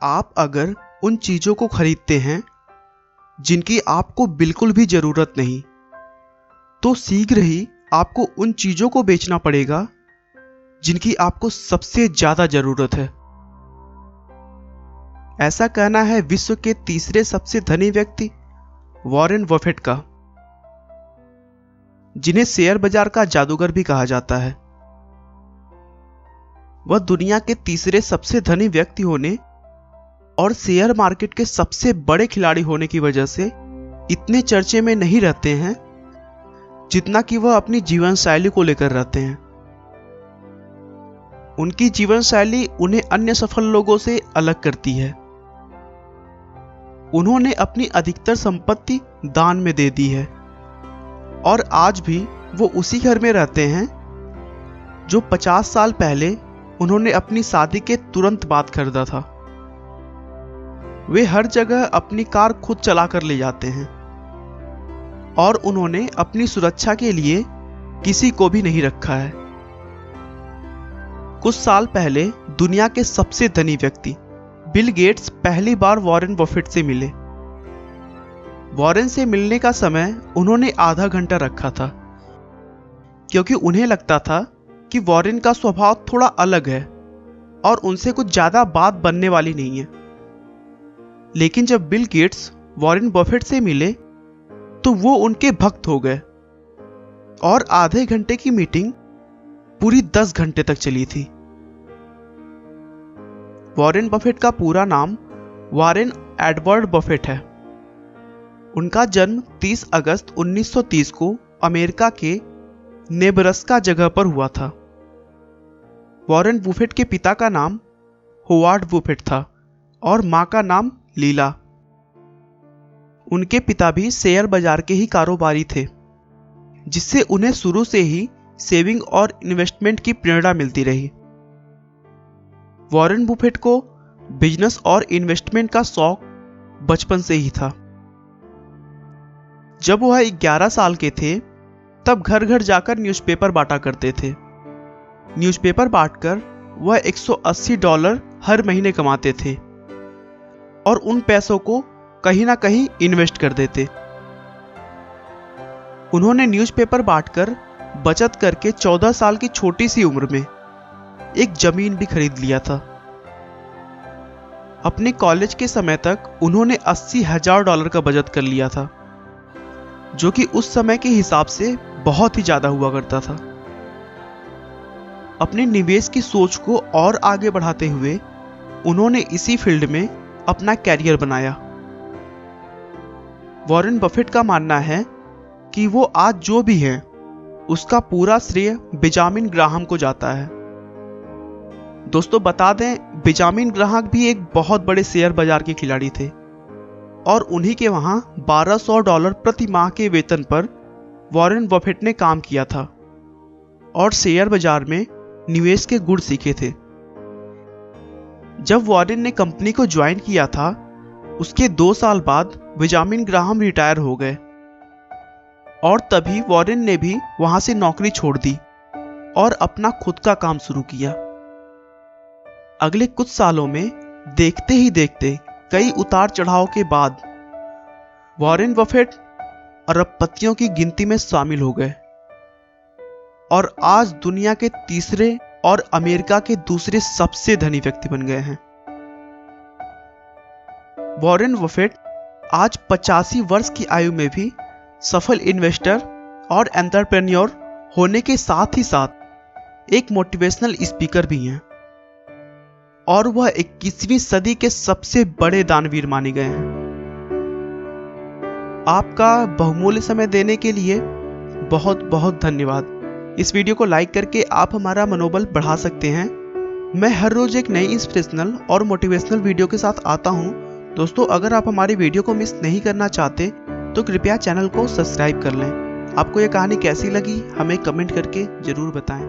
आप अगर उन चीजों को खरीदते हैं जिनकी आपको बिल्कुल भी जरूरत नहीं, तो शीघ्र ही आपको उन चीजों को बेचना पड़ेगा जिनकी आपको सबसे ज्यादा जरूरत है। ऐसा कहना है विश्व के तीसरे सबसे धनी व्यक्ति वॉरेन बफेट का, जिन्हें शेयर बाजार का जादूगर भी कहा जाता है। वह दुनिया के तीसरे सबसे धनी व्यक्ति होने और शेयर मार्केट के सबसे बड़े खिलाड़ी होने की वजह से इतने चर्चे में नहीं रहते हैं जितना कि वह अपनी जीवन शैली को लेकर रहते हैं। उनकी जीवन शैली उन्हें अन्य सफल लोगों से अलग करती है। उन्होंने अपनी अधिकतर संपत्ति दान में दे दी है और आज भी वो उसी घर में रहते हैं जो 50 साल पहले उन्होंने अपनी शादी के तुरंत बाद खरीदा था। वे हर जगह अपनी कार खुद चला कर ले जाते हैं और उन्होंने अपनी सुरक्षा के लिए किसी को भी नहीं रखा है। कुछ साल पहले दुनिया के सबसे धनी व्यक्ति बिल गेट्स पहली बार वॉरेन बफेट से मिले। वॉरेन से मिलने का समय उन्होंने आधा घंटा रखा था, क्योंकि उन्हें लगता था कि वॉरेन का स्वभाव थोड़ा अलग है और उनसे कुछ ज्यादा बात बनने वाली नहीं है। लेकिन जब बिल गेट्स वॉरेन बफेट से मिले तो वो उनके भक्त हो गए और आधे घंटे की मीटिंग पूरी 10 घंटे तक चली थी। वॉरेन बफेट का पूरा नाम वॉरेन एडवर्ड बफेट है। उनका जन्म 30 अगस्त 1930 को अमेरिका के नेब्रास्का जगह पर हुआ था। वॉरेन बफेट के पिता का नाम होवार्ड बफेट था और मां का नाम लीला। उनके पिता भी शेयर बाजार के ही कारोबारी थे, जिससे उन्हें शुरू से ही सेविंग और इन्वेस्टमेंट की प्रेरणा मिलती रही। वॉरेन बफेट को बिजनेस और इन्वेस्टमेंट का शौक बचपन से ही था। जब वह 11 साल के थे तब घर घर जाकर न्यूज़पेपर बांटा करते थे। न्यूज़पेपर बांटकर वह $180 हर महीने कमाते थे और उन पैसों को कहीं ना कहीं इन्वेस्ट कर देते। उन्होंने न्यूज़पेपर बांटकर बचत करके 14 साल की छोटी सी उम्र में एक जमीन भी खरीद लिया था। अपने कॉलेज के समय तक उन्होंने $80,000 का बचत कर लिया था, जो कि उस समय के हिसाब से बहुत ही ज्यादा हुआ करता था। अपने निवेश की सोच को और आगे बढ़ाते हुए उन्होंने इसी फील्ड में अपना कैरियर बनाया। वॉरेन बफेट का मानना है कि वो आज जो भी है उसका पूरा श्रेय बेंजामिन ग्राहम को जाता है। दोस्तों बता दें, बेंजामिन ग्राहम भी एक बहुत बड़े शेयर बाजार के खिलाड़ी थे और उन्हीं के वहां $1200 प्रति माह के वेतन पर वॉरेन बफेट ने काम किया था और शेयर बाजार में निवेश के गुण सीखे थे। जब वॉरेन ने कंपनी को ज्वाइन किया था, उसके 2 साल बाद बेंजामिन ग्राहम रिटायर हो गए और तभी वॉरेन ने भी वहां से नौकरी छोड़ दी और अपना खुद का काम शुरू किया। अगले कुछ सालों में देखते ही देखते कई उतार चढ़ाव के बाद वॉरेन बफेट अरबपतियों की गिनती में शामिल हो गए और आज दुनिया के तीसरे और अमेरिका के दूसरे सबसे धनी व्यक्ति बन गए हैं। वॉरेन बफेट आज 85 वर्ष की आयु में भी सफल इन्वेस्टर और एंटरप्रेन्योर होने के साथ ही साथ एक मोटिवेशनल स्पीकर भी हैं और वह 21वीं सदी के सबसे बड़े दानवीर माने गए हैं। आपका बहुमूल्य समय देने के लिए बहुत बहुत धन्यवाद। इस वीडियो को लाइक करके आप हमारा मनोबल बढ़ा सकते हैं। मैं हर रोज एक नई इंस्पिरेशनल और मोटिवेशनल वीडियो के साथ आता हूं। दोस्तों अगर आप हमारी वीडियो को मिस नहीं करना चाहते तो कृपया चैनल को सब्सक्राइब कर लें। आपको ये कहानी कैसी लगी हमें कमेंट करके जरूर बताएं।